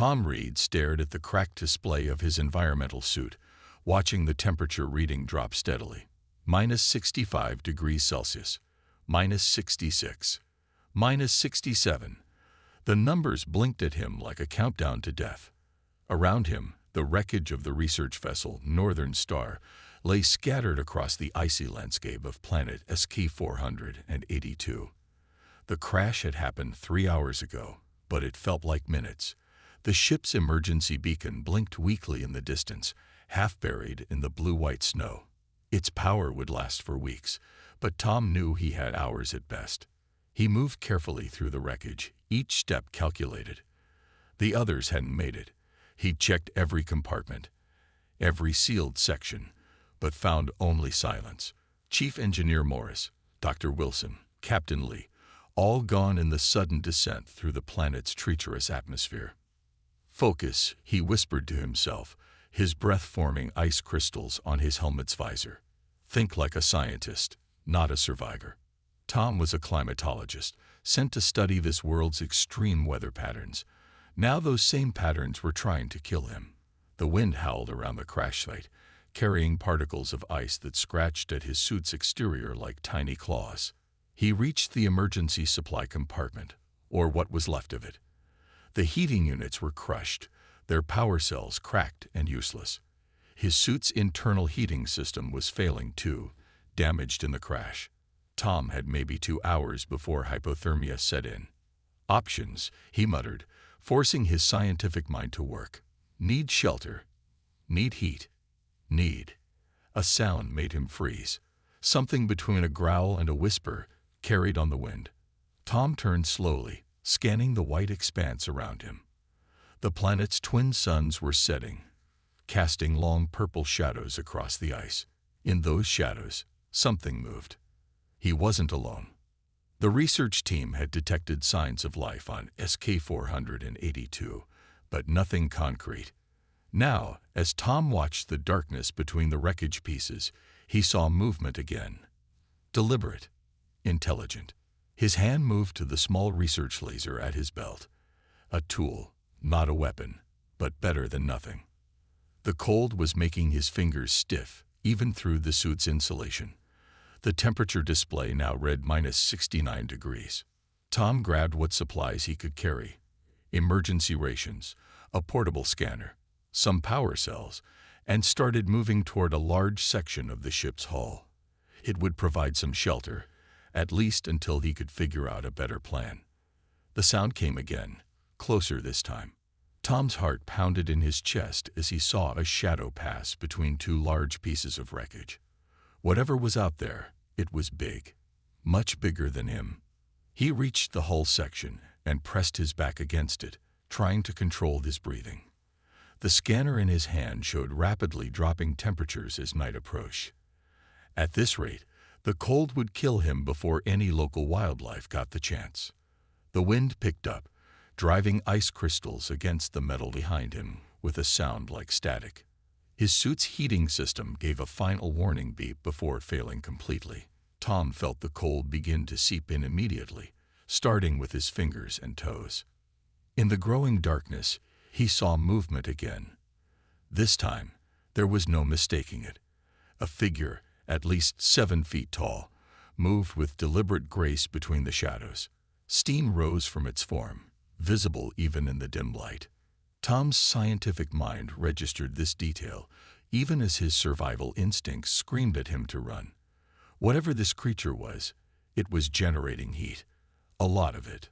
Tom Reed stared at the cracked display of his environmental suit, watching the temperature reading drop steadily. -65 degrees Celsius, -66, -67. The numbers blinked at him like a countdown to death. Around him, the wreckage of the research vessel Northern Star lay scattered across the icy landscape of planet SK 482. The crash had happened 3 hours ago, but it felt like minutes. The ship's emergency beacon blinked weakly in the distance, half buried in the blue-white snow. Its power would last for weeks, but Tom knew he had hours at best. He moved carefully through the wreckage, each step calculated. The others hadn't made it. He checked every compartment, every sealed section, but found only silence. Chief Engineer Morris, Dr. Wilson, Captain Lee, all gone in the sudden descent through the planet's treacherous atmosphere. "Focus," he whispered to himself, his breath forming ice crystals on his helmet's visor. "Think like a scientist, not a survivor." Tom was a climatologist, sent to study this world's extreme weather patterns. Now those same patterns were trying to kill him. The wind howled around the crash site, carrying particles of ice that scratched at his suit's exterior like tiny claws. He reached the emergency supply compartment, or what was left of it. The heating units were crushed, their power cells cracked and useless. His suit's internal heating system was failing too, damaged in the crash. Tom had maybe 2 hours before hypothermia set in. "Options," he muttered, forcing his scientific mind to work. "Need shelter. Need heat. Need." A sound made him freeze. Something between a growl and a whisper carried on the wind. Tom turned slowly, scanning the white expanse around him. The planet's twin suns were setting, casting long purple shadows across the ice. In those shadows, something moved. He wasn't alone. The research team had detected signs of life on SK 482, but nothing concrete. Now, as Tom watched the darkness between the wreckage pieces, he saw movement again. Deliberate, intelligent. His hand moved to the small research laser at his belt. A tool, not a weapon, but better than nothing. The cold was making his fingers stiff, even through the suit's insulation. The temperature display now read -69 degrees. Tom grabbed what supplies he could carry: emergency rations, a portable scanner, some power cells, and started moving toward a large section of the ship's hull. It would provide some shelter, at least until he could figure out a better plan. The sound came again, closer this time. Tom's heart pounded in his chest as he saw a shadow pass between 2 large pieces of wreckage. Whatever was out there, it was big, much bigger than him. He reached the hull section and pressed his back against it, trying to control his breathing. The scanner in his hand showed rapidly dropping temperatures as night approached. At this rate, the cold would kill him before any local wildlife got the chance. The wind picked up, driving ice crystals against the metal behind him with a sound like static. His suit's heating system gave a final warning beep before failing completely. Tom felt the cold begin to seep in immediately, starting with his fingers and toes. In the growing darkness, he saw movement again. This time, there was no mistaking it. A figure, at least 7 feet tall, moved with deliberate grace between the shadows. Steam rose from its form, visible even in the dim light. Tom's scientific mind registered this detail, even as his survival instincts screamed at him to run. Whatever this creature was, it was generating heat, a lot of it.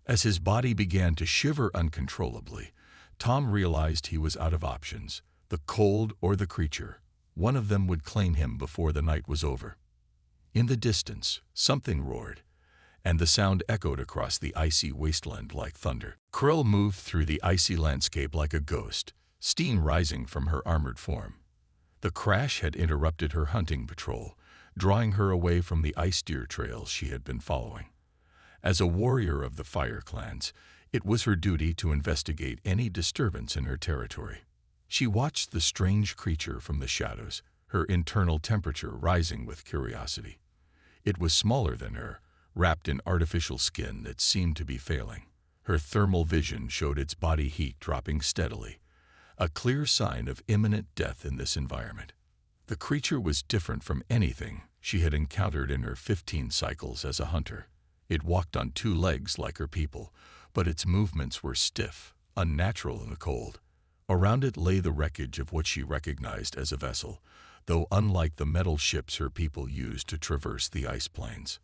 As his body began to shiver uncontrollably, Tom realized he was out of options: the cold or the creature. One of them would claim him before the night was over. In the distance, something roared, and the sound echoed across the icy wasteland like thunder. Krill moved through the icy landscape like a ghost, steam rising from her armored form. The crash had interrupted her hunting patrol, drawing her away from the ice deer trails she had been following. As a warrior of the fire clans, it was her duty to investigate any disturbance in her territory. She watched the strange creature from the shadows, her internal temperature rising with curiosity. It was smaller than her, wrapped in artificial skin that seemed to be failing. Her thermal vision showed its body heat dropping steadily, a clear sign of imminent death in this environment. The creature was different from anything she had encountered in her 15 cycles as a hunter. It walked on 2 legs like her people, but its movements were stiff, unnatural in the cold. Around it lay the wreckage of what she recognized as a vessel, though unlike the metal ships her people used to traverse the ice plains.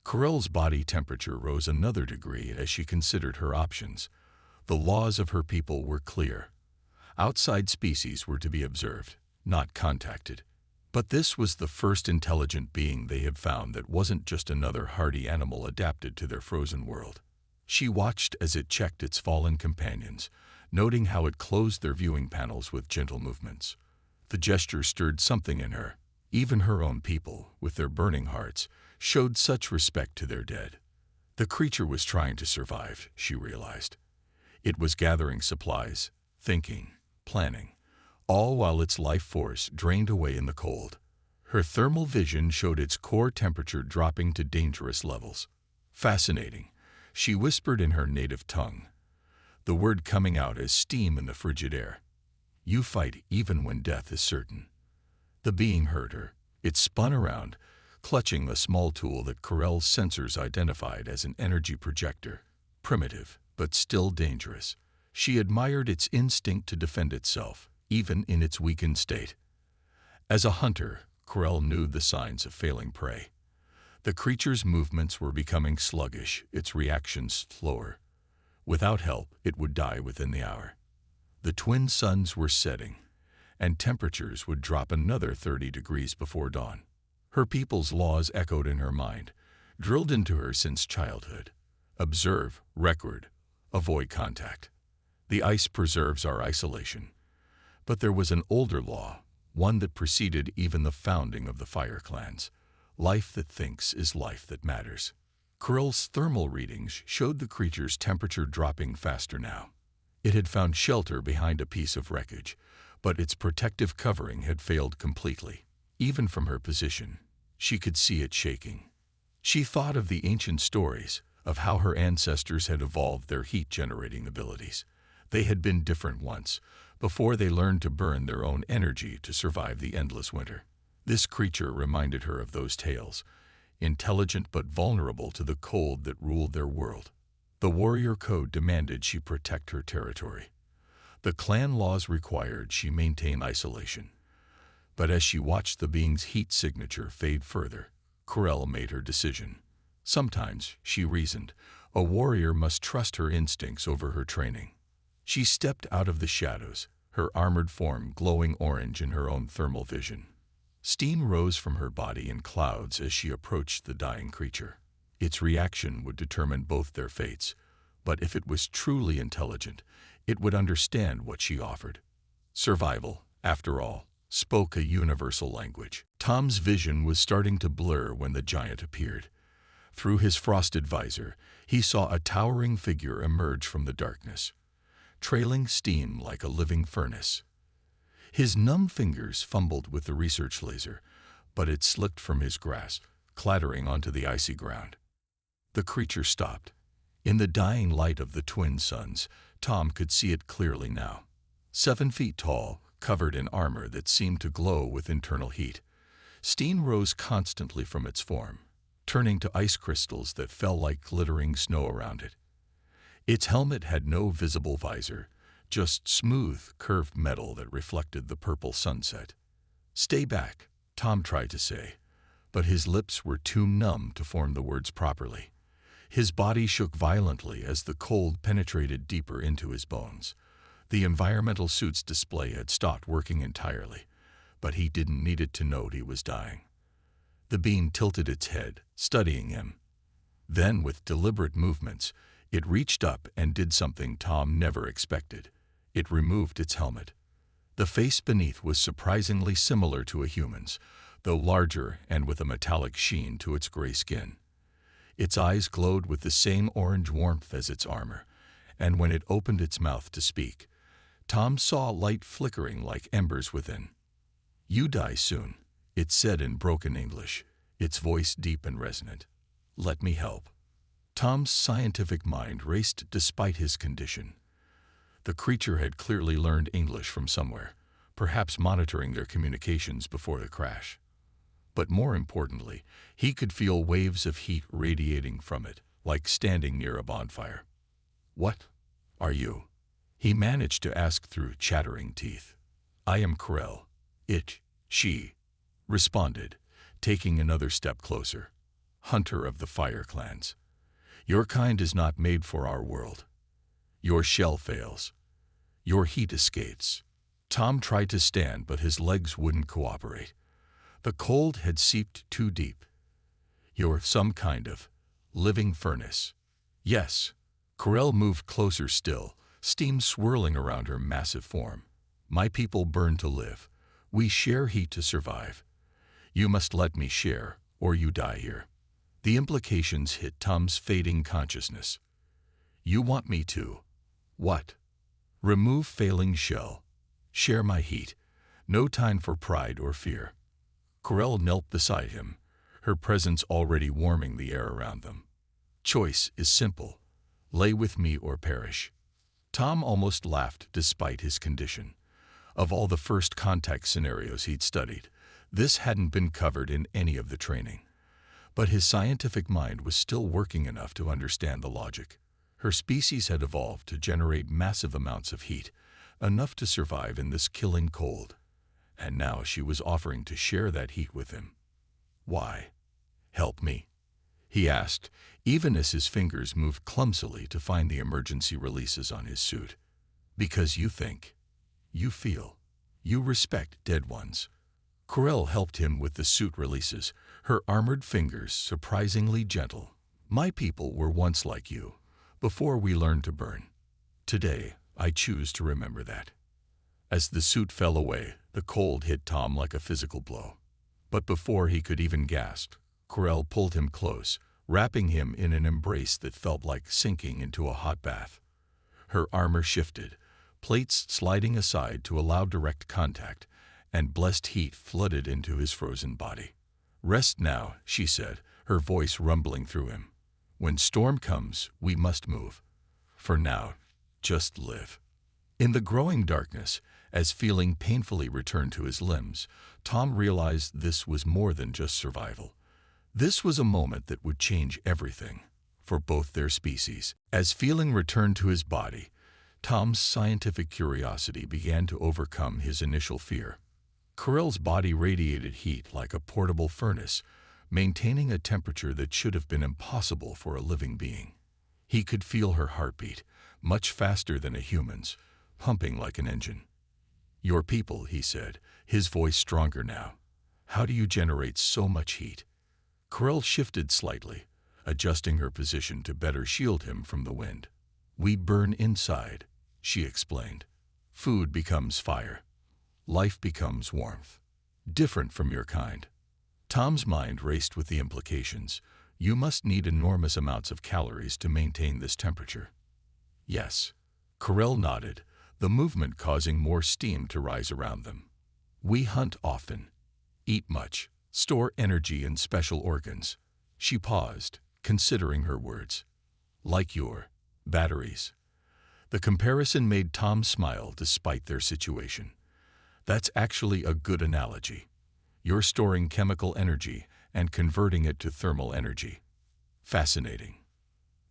Corell's body temperature rose another degree as she considered her options. The laws of her people were clear. Outside species were to be observed, not contacted. But this was the first intelligent being they had found that wasn't just another hardy animal adapted to their frozen world. She watched as it checked its fallen companions, noting how it closed their viewing panels with gentle movements. The gesture stirred something in her. Even her own people, with their burning hearts, showed such respect to their dead. The creature was trying to survive, she realized. It was gathering supplies, thinking, planning, all while its life force drained away in the cold. Her thermal vision showed its core temperature dropping to dangerous levels. Fascinating, she whispered in her native tongue, the word coming out as steam in the frigid air. You fight even when death is certain. The being heard her. It spun around, clutching a small tool that Corell's sensors identified as an energy projector. Primitive, but still dangerous. She admired its instinct to defend itself, even in its weakened state. As a hunter, Corell knew the signs of failing prey. The creature's movements were becoming sluggish, its reactions slower. Without help, it would die within the hour. The twin suns were setting, and temperatures would drop another 30 degrees before dawn. Her people's laws echoed in her mind, drilled into her since childhood. Observe, record, avoid contact. The ice preserves our isolation. But there was an older law, one that preceded even the founding of the fire clans. Life that thinks is life that matters. Corell's thermal readings showed the creature's temperature dropping faster now. It had found shelter behind a piece of wreckage, but its protective covering had failed completely. Even from her position, she could see it shaking. She thought of the ancient stories, of how her ancestors had evolved their heat-generating abilities. They had been different once, before they learned to burn their own energy to survive the endless winter. This creature reminded her of those tales, intelligent but vulnerable to the cold that ruled their world. The warrior code demanded she protect her territory. The clan laws required she maintain isolation. But as she watched the being's heat signature fade further, Corell made her decision. Sometimes, she reasoned, a warrior must trust her instincts over her training. She stepped out of the shadows, her armored form glowing orange in her own thermal vision. Steam rose from her body in clouds as she approached the dying creature. Its reaction would determine both their fates, but if it was truly intelligent, it would understand what she offered. Survival, after all, spoke a universal language. Tom's vision was starting to blur when the giant appeared. Through his frosted visor, he saw a towering figure emerge from the darkness, trailing steam like a living furnace. His numb fingers fumbled with the research laser, but it slipped from his grasp, clattering onto the icy ground. The creature stopped. In the dying light of the twin suns, Tom could see it clearly now. 7 feet tall, covered in armor that seemed to glow with internal heat. Steam rose constantly from its form, turning to ice crystals that fell like glittering snow around it. Its helmet had no visible visor, just smooth, curved metal that reflected the purple sunset. "Stay back," Tom tried to say, but his lips were too numb to form the words properly. His body shook violently as the cold penetrated deeper into his bones. The environmental suit's display had stopped working entirely, but he didn't need it to note he was dying. The being tilted its head, studying him. Then, with deliberate movements, it reached up and did something Tom never expected. It removed its helmet. The face beneath was surprisingly similar to a human's, though larger and with a metallic sheen to its gray skin. Its eyes glowed with the same orange warmth as its armor, and when it opened its mouth to speak, Tom saw light flickering like embers within. "You die soon," it said in broken English, its voice deep and resonant. "Let me help." Tom's scientific mind raced despite his condition. The creature had clearly learned English from somewhere, perhaps monitoring their communications before the crash. But more importantly, he could feel waves of heat radiating from it, like standing near a bonfire. "What are you?" he managed to ask through chattering teeth. "I am Corel." She responded, taking another step closer. "Hunter of the fire clans. Your kind is not made for our world. Your shell fails. Your heat escapes." Tom tried to stand, but his legs wouldn't cooperate. The cold had seeped too deep. "You're some kind of living furnace." "Yes." Corel moved closer still, steam swirling around her massive form. "My people burn to live. We share heat to survive. You must let me share, or you die here." The implications hit Tom's fading consciousness. "You want me to what? Remove failing shell. Share my heat. No time for pride or fear." Corel knelt beside him, her presence already warming the air around them. "Choice is simple. Lay with me or perish." Tom almost laughed despite his condition. Of all the first contact scenarios he'd studied, this hadn't been covered in any of the training. But his scientific mind was still working enough to understand the logic. Her species had evolved to generate massive amounts of heat, enough to survive in this killing cold. And now she was offering to share that heat with him. "Why? Help me?" he asked, even as his fingers moved clumsily to find the emergency releases on his suit. "Because you think, you feel, you respect dead ones." Corel helped him with the suit releases, her armored fingers surprisingly gentle. "My people were once like you, before we learned to burn. Today, I choose to remember that." As the suit fell away, the cold hit Tom like a physical blow. But before he could even gasp, Corel pulled him close, wrapping him in an embrace that felt like sinking into a hot bath. Her armor shifted, plates sliding aside to allow direct contact, and blessed heat flooded into his frozen body. "Rest now," she said, her voice rumbling through him. "When storm comes, we must move. For now, just live." In the growing darkness, as feeling painfully returned to his limbs, Tom realized this was more than just survival. This was a moment that would change everything, for both their species. As feeling returned to his body, Tom's scientific curiosity began to overcome his initial fear. Corel's body radiated heat like a portable furnace, maintaining a temperature that should have been impossible for a living being. He could feel her heartbeat, much faster than a human's, pumping like an engine. "Your people," he said, his voice stronger now. "How do you generate so much heat?" Corel shifted slightly, adjusting her position to better shield him from the wind. "We burn inside," she explained. "Food becomes fire. Life becomes warmth. Different from your kind." Tom's mind raced with the implications. "You must need enormous amounts of calories to maintain this temperature." "Yes." Corel nodded, the movement causing more steam to rise around them. "We hunt often, eat much, store energy in special organs." She paused, considering her words. "Like your batteries." The comparison made Tom smile despite their situation. "That's actually a good analogy. You're storing chemical energy and converting it to thermal energy." Fascinating.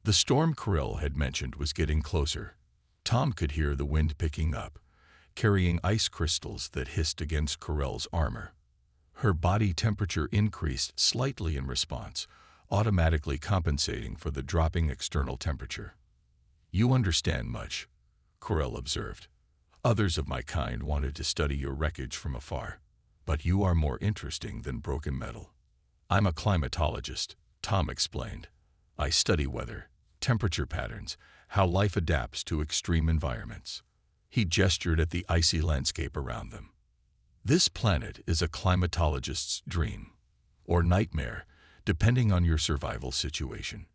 The storm Corel had mentioned was getting closer. Tom could hear the wind picking up, carrying ice crystals that hissed against Corel's armor. Her body temperature increased slightly in response, automatically compensating for the dropping external temperature. "You understand much," Corel observed. "Others of my kind wanted to study your wreckage from afar, but you are more interesting than broken metal." "I'm a climatologist," Tom explained. "I study weather, temperature patterns, how life adapts to extreme environments." He gestured at the icy landscape around them. "This planet is a climatologist's dream, or nightmare, depending on your survival situation."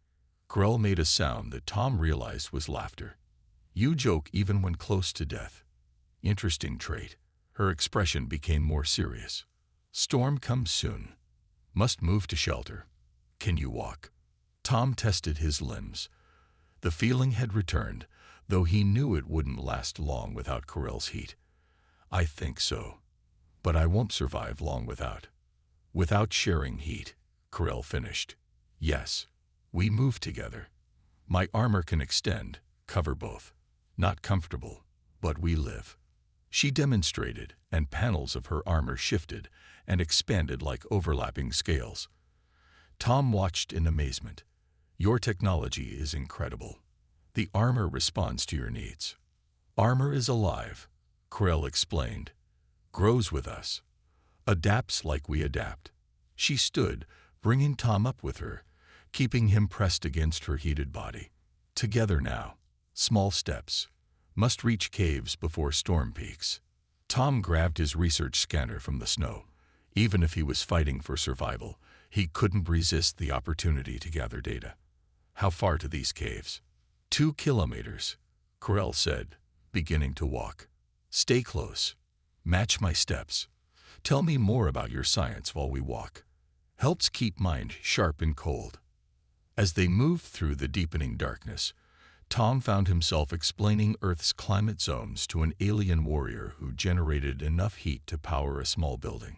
Corel made a sound that Tom realized was laughter. "You joke even when close to death." Interesting trait. Her expression became more serious. "Storm comes soon. Must move to shelter. Can you walk?" Tom tested his limbs. The feeling had returned, though he knew it wouldn't last long without Corell's heat. I think so. But I won't survive long without sharing heat, Corell finished. Yes, we move together. My armor can extend, cover both. Not comfortable, but we live. She demonstrated, and panels of her armor shifted and expanded like overlapping scales. Tom watched in amazement. Your technology is incredible. The armor responds to your needs. Armor is alive, Corell explained. Grows with us. Adapts like we adapt. She stood, bringing Tom up with her, keeping him pressed against her heated body. Together now. Small steps. Must reach caves before storm peaks. Tom grabbed his research scanner from the snow. Even if he was fighting for survival, he couldn't resist the opportunity to gather data. How far to these caves? 2 kilometers, Corell said, beginning to walk. Stay close. Match my steps. Tell me more about your science while we walk. Helps keep mind sharp and cold. As they moved through the deepening darkness, Tom found himself explaining Earth's climate zones to an alien warrior who generated enough heat to power a small building.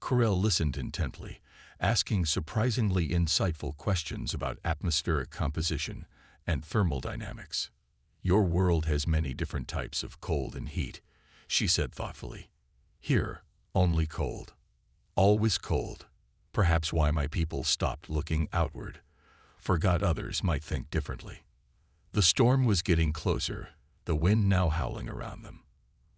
Corell listened intently, asking surprisingly insightful questions about atmospheric composition and thermal dynamics. Your world has many different types of cold and heat, she said thoughtfully. Here, only cold. Always cold. Perhaps why my people stopped looking outward. Forgot others might think differently. The storm was getting closer, the wind now howling around them.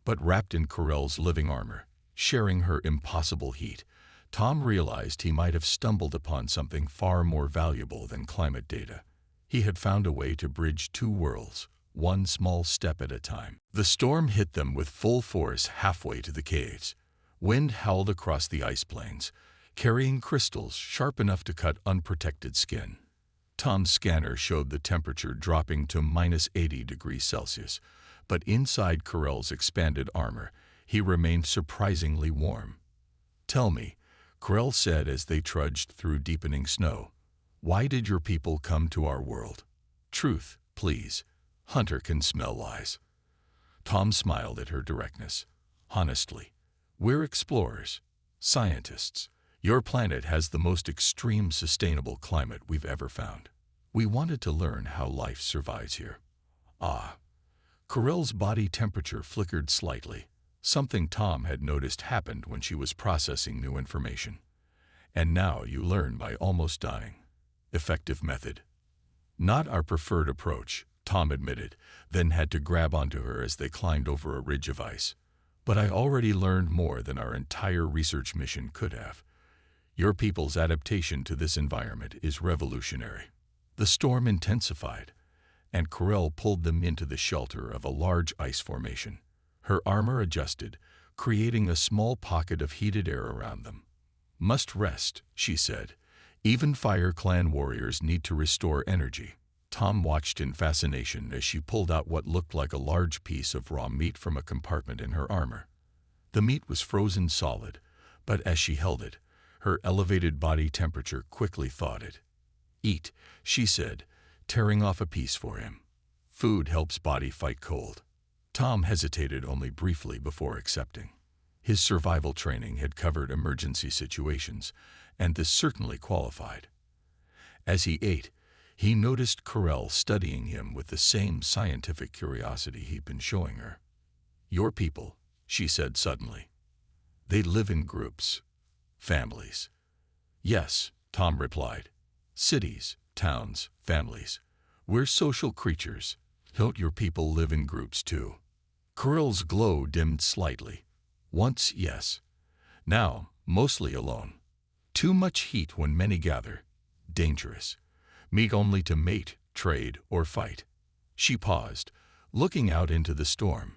But wrapped in Corell's living armor, sharing her impossible heat, Tom realized he might have stumbled upon something far more valuable than climate data. He had found a way to bridge two worlds, one small step at a time. The storm hit them with full force halfway to the caves. Wind howled across the ice plains, carrying crystals sharp enough to cut unprotected skin. Tom's scanner showed the temperature dropping to -80°C, but inside Corell's expanded armor, he remained surprisingly warm. Tell me, Corell said as they trudged through deepening snow, why did your people come to our world? Truth, please. Hunter can smell lies. Tom smiled at her directness. Honestly, we're explorers, scientists. Your planet has the most extreme sustainable climate we've ever found. We wanted to learn how life survives here. Ah. Corell's body temperature flickered slightly, something Tom had noticed happened when she was processing new information. And now you learn by almost dying. Effective method. Not our preferred approach, Tom admitted, then had to grab onto her as they climbed over a ridge of ice. But I already learned more than our entire research mission could have. Your people's adaptation to this environment is revolutionary. The storm intensified, and Corell pulled them into the shelter of a large ice formation. Her armor adjusted, creating a small pocket of heated air around them. Must rest, she said. Even Fire Clan warriors need to restore energy. Tom watched in fascination as she pulled out what looked like a large piece of raw meat from a compartment in her armor. The meat was frozen solid, but as she held it, her elevated body temperature quickly thawed it. Eat, she said, tearing off a piece for him. Food helps body fight cold. Tom hesitated only briefly before accepting. His survival training had covered emergency situations, and this certainly qualified. As he ate, he noticed Corell studying him with the same scientific curiosity he'd been showing her. Your people, she said suddenly. They live in groups. Families. Yes, Tom replied. Cities, towns, families. We're social creatures. Don't your people live in groups too? Corell's glow dimmed slightly. Once, yes. Now, mostly alone. Too much heat when many gather. Dangerous. Meet only to mate, trade, or fight. She paused, looking out into the storm.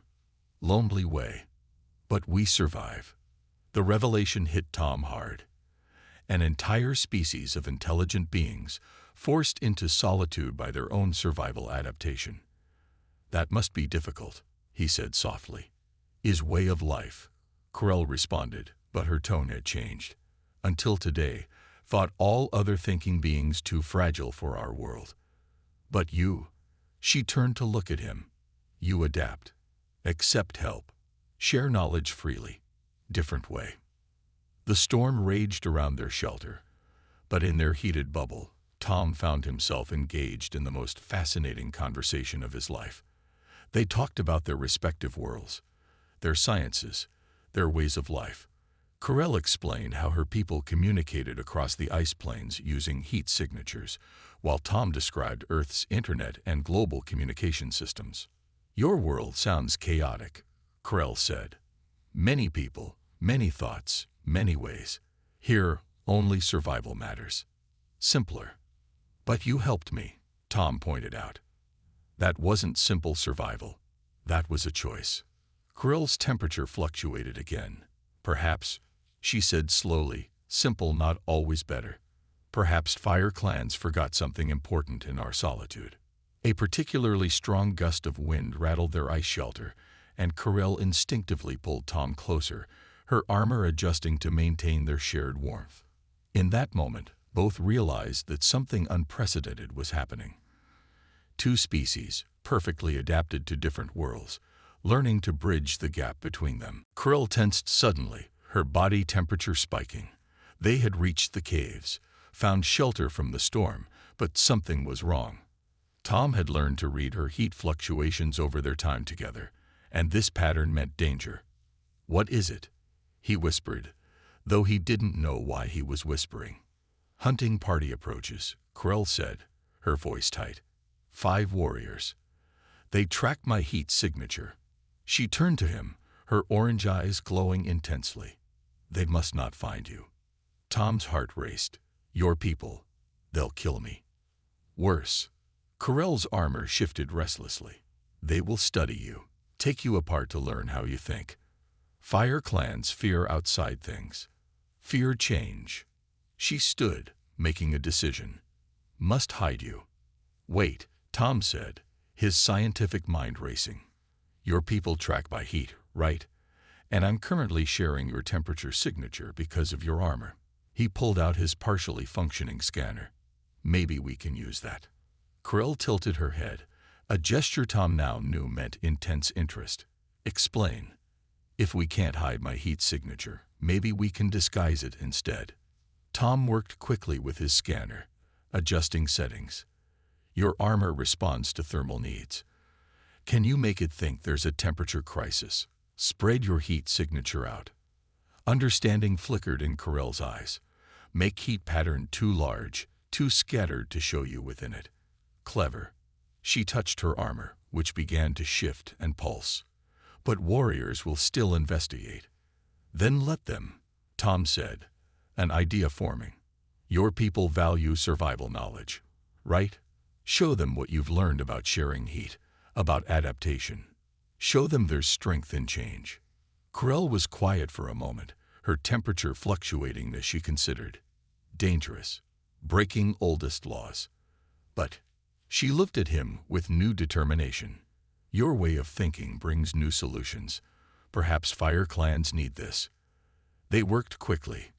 Lonely way. But we survive. The revelation hit Tom hard. An entire species of intelligent beings forced into solitude by their own survival adaptation. That must be difficult, he said softly. Is way of life, Corell responded, but her tone had changed. Until today, thought all other thinking beings too fragile for our world. But you, she turned to look at him. You adapt. Accept help. Share knowledge freely. Different way. The storm raged around their shelter, but in their heated bubble, Tom found himself engaged in the most fascinating conversation of his life. They talked about their respective worlds, their sciences, their ways of life. Corell explained how her people communicated across the ice plains using heat signatures, while Tom described Earth's internet and global communication systems. Your world sounds chaotic, Corell said. Many people, many thoughts, many ways. Here, only survival matters. Simpler. But you helped me, Tom pointed out. That wasn't simple survival. That was a choice. Corell's temperature fluctuated again. Perhaps, she said slowly, simple not always better. Perhaps fire clans forgot something important in our solitude. A particularly strong gust of wind rattled their ice shelter, and Corell instinctively pulled Tom closer, her armor adjusting to maintain their shared warmth. In that moment, both realized that something unprecedented was happening. Two species, perfectly adapted to different worlds, learning to bridge the gap between them. Corell tensed suddenly, her body temperature spiking. They had reached the caves, found shelter from the storm, but something was wrong. Tom had learned to read her heat fluctuations over their time together, and this pattern meant danger. What is it? He whispered, though he didn't know why he was whispering. Hunting party approaches, Corell said, her voice tight. 5 warriors. They tracked my heat signature. She turned to him, her orange eyes glowing intensely. They must not find you. Tom's heart raced. Your people. They'll kill me. Worse. Corell's armor shifted restlessly. They will study you, take you apart to learn how you think. Fire clans fear outside things. Fear change. She stood, making a decision. Must hide you. Wait, Tom said, his scientific mind racing. Your people track by heat, right? And I'm currently sharing your temperature signature because of your armor. He pulled out his partially functioning scanner. Maybe we can use that. Corell tilted her head, a gesture Tom now knew meant intense interest. Explain. If we can't hide my heat signature, maybe we can disguise it instead. Tom worked quickly with his scanner, adjusting settings. Your armor responds to thermal needs. Can you make it think there's a temperature crisis? Spread your heat signature out. Understanding flickered in Corell's eyes. Make heat pattern too large, too scattered to show you within it. Clever. She touched her armor, which began to shift and pulse. But warriors will still investigate. Then let them, Tom said, an idea forming. Your people value survival knowledge, right? Show them what you've learned about sharing heat, about adaptation. Show them there's strength in change. Corell was quiet for a moment, her temperature fluctuating as she considered. Dangerous. Breaking oldest laws. But she looked at him with new determination. Your way of thinking brings new solutions. Perhaps fire clans need this. They worked quickly.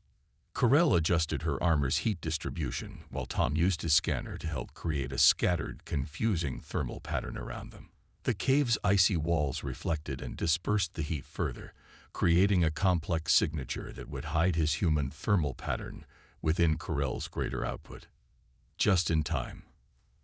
Corell adjusted her armor's heat distribution while Tom used his scanner to help create a scattered, confusing thermal pattern around them. The cave's icy walls reflected and dispersed the heat further, creating a complex signature that would hide his human thermal pattern within Corell's greater output. Just in time.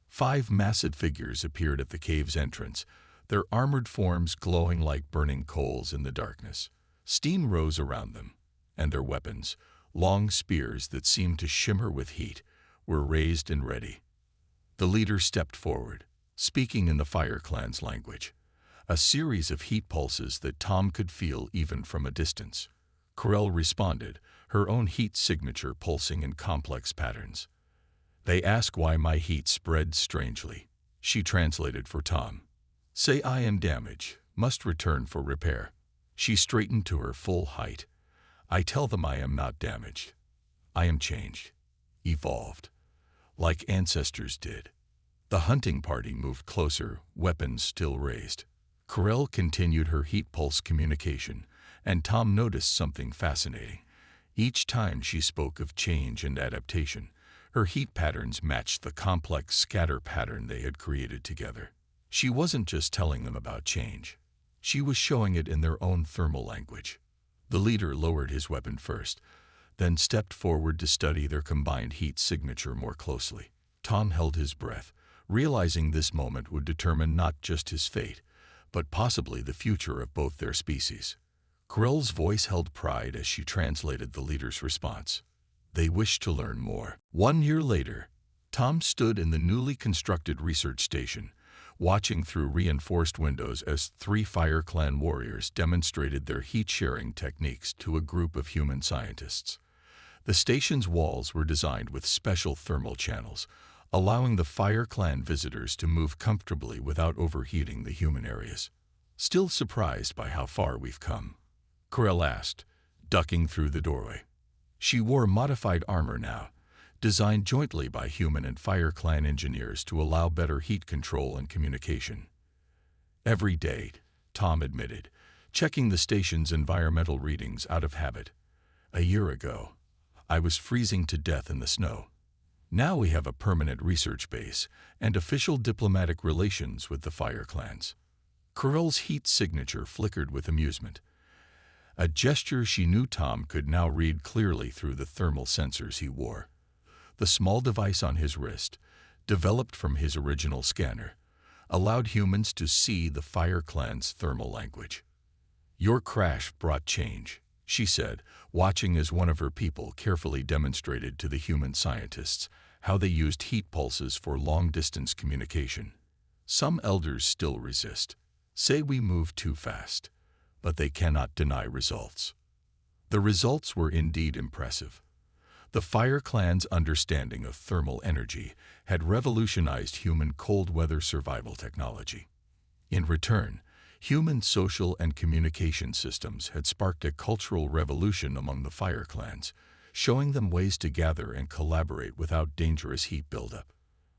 5 massive figures appeared at the cave's entrance, their armored forms glowing like burning coals in the darkness. Steam rose around them, and their weapons, long spears that seemed to shimmer with heat, were raised and ready. The leader stepped forward, speaking in the Fire Clan's language, a series of heat pulses that Tom could feel even from a distance. Corell responded, her own heat signature pulsing in complex patterns. They ask why my heat spreads strangely. She translated for Tom. Say I am damaged, must return for repair. She straightened to her full height. I tell them I am not damaged. I am changed, evolved, like ancestors did. The hunting party moved closer, weapons still raised. Corell continued her heat pulse communication, and Tom noticed something fascinating. Each time she spoke of change and adaptation, her heat patterns matched the complex scatter pattern they had created together. She wasn't just telling them about change. She was showing it in their own thermal language. The leader lowered his weapon first, then stepped forward to study their combined heat signature more closely. Tom held his breath, realizing this moment would determine not just his fate, but possibly the future of both their species. Krill's voice held pride as she translated the leader's response. They wished to learn more. 1 year later, Tom stood in the newly constructed research station, watching through reinforced windows as 3 Fire Clan warriors demonstrated their heat-sharing techniques to a group of human scientists. The station's walls were designed with special thermal channels, allowing the Fire Clan visitors to move comfortably without overheating the human areas. Still surprised by how far we've come? Krill asked, ducking through the doorway. She wore modified armor now, designed jointly by human and Fire Clan engineers to allow better heat control and communication. Every day, Tom admitted, checking the station's environmental readings out of habit. A year ago, I was freezing to death in the snow. Now we have a permanent research base and official diplomatic relations with the Fire Clans. Krill's heat signature flickered with amusement, a gesture she knew Tom could now read clearly through the thermal sensors he wore. The small device on his wrist, developed from his original scanner, allowed humans to see the Fire Clan's thermal language. Your crash brought change, she said, watching as one of her people carefully demonstrated to the human scientists how they used heat pulses for long-distance communication. Some elders still resist, say we move too fast, but they cannot deny results. The results were indeed impressive. The Fire Clan's understanding of thermal energy had revolutionized human cold-weather survival technology. In return, human social and communication systems had sparked a cultural revolution among the Fire Clans, showing them ways to gather and collaborate without dangerous heat buildup.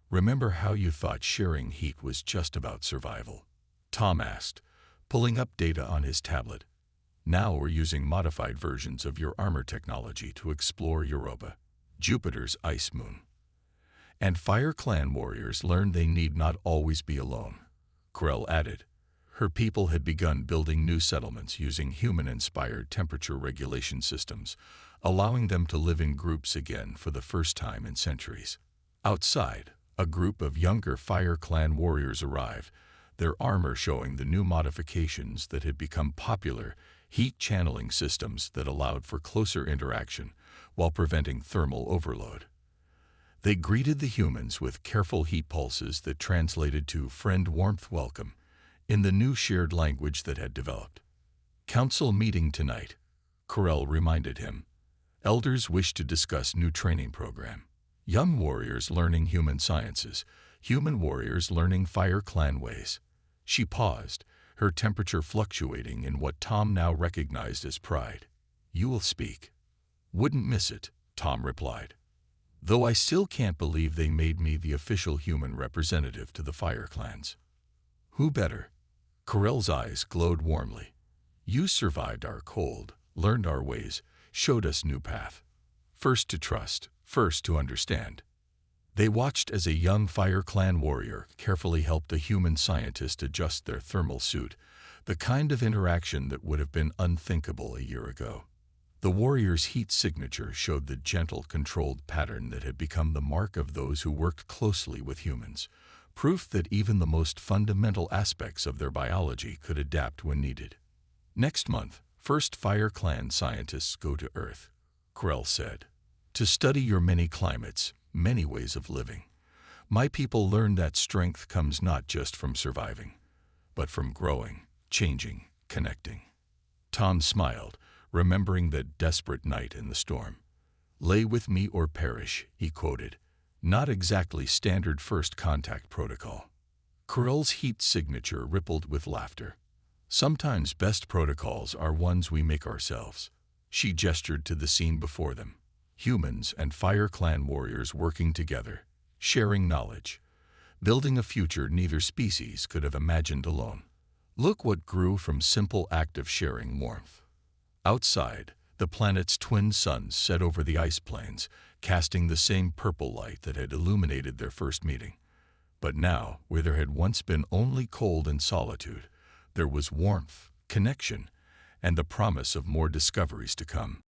Remember how you thought sharing heat was just about survival? Tom asked, pulling up data on his tablet. Now we're using modified versions of your armor technology to explore Europa, Jupiter's ice moon. And Fire Clan warriors learned they need not always be alone, Krell added. Her people had begun building new settlements using human-inspired temperature regulation systems, allowing them to live in groups again for the first time in centuries. Outside, a group of younger Fire Clan warriors arrived, their armor showing the new modifications that had become popular, heat-channeling systems that allowed for closer interaction while preventing thermal overload. They greeted the humans with careful heat pulses that translated to "friend warmth welcome" in the new shared language that had developed. Council meeting tonight, Krell reminded him. Elders wish to discuss new training program. Young warriors learning human sciences, human warriors learning Fire Clan ways. She paused, her temperature fluctuating in what Tom now recognized as pride. You will speak. Wouldn't miss it, Tom replied. Though I still can't believe they made me the official human representative to the Fire Clans. Who better? Krell's eyes glowed warmly. You survived our cold, learned our ways, showed us new path. First to trust, first to understand. They watched as a young Fire Clan warrior carefully helped a human scientist adjust their thermal suit, the kind of interaction that would have been unthinkable a year ago. The warrior's heat signature showed the gentle, controlled pattern that had become the mark of those who worked closely with humans, proof that even the most fundamental aspects of their biology could adapt when needed. Next month, first Fire Clan scientists go to Earth, Krell said, to study your many climates, many ways of living. My people learn that strength comes not just from surviving, but from growing, changing, connecting. Tom smiled, remembering that desperate night in the storm. Lay with me or perish, he quoted. Not exactly standard first contact protocol. Krell's heat signature rippled with laughter. Sometimes best protocols are ones we make ourselves. She gestured to the scene before them. Humans and Fire Clan warriors working together, sharing knowledge, building a future neither species could have imagined alone. Look what grew from simple act of sharing warmth. Outside, The planet's twin suns set over the ice plains, casting the same purple light that had illuminated their first meeting. But now, where there had once been only cold and solitude, there was warmth, connection, and the promise of more discoveries to come.